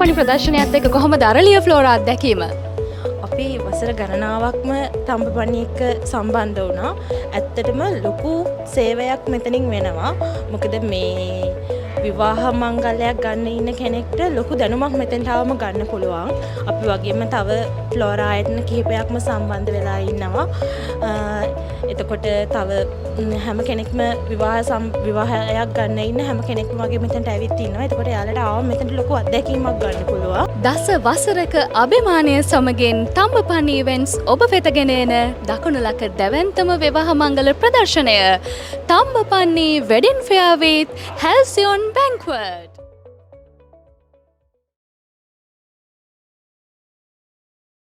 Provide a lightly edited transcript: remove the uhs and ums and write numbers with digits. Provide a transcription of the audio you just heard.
තම්බපණි ප්‍රදර්ශනයත් එක්ක කොහොමද අරලිය ෆ්ලෝරා අත්දැකීම? අපි වසර ගණනාවක්ම තම්බපණි එක්ක සම්බන්ධ වුණා. ඇත්තටම ලොකු සේවයක් මෙතනින් වෙනවා. මොකද මේ විවාහ මංගල්‍යයක් ගන්න ඉන්න කෙනෙක්ට ලොකු දැනුමක් මෙතෙන්ට ආවම ගන්න පුළුවන්. අපි වගේම තව ෆ්ලෝරා ආයතන කිහිපයක්ම සම්බන්ධ වෙලා ඉන්නවා. එතකොට තව හැම කෙනෙක්ම විවාහයක් ගන්න ඉන්න හැම කෙනෙක්ම වගේ මෙතනට ඇවිත් ඉන්නවා. එතකොට එයාලට ආවම මෙතනට ලොකු අත්දැකීමක් ගන්න පුළුවන්. දස වසරක අභිමානය සමගින් තම්බපණි ඉවෙන්ට්ස් ඔබ වෙතගෙන එන දකුණුලක දැවැන්තම විවාහ මංගල ප්‍රදර්ශනය Thambapanni wedding fair with Halcyon Banquet.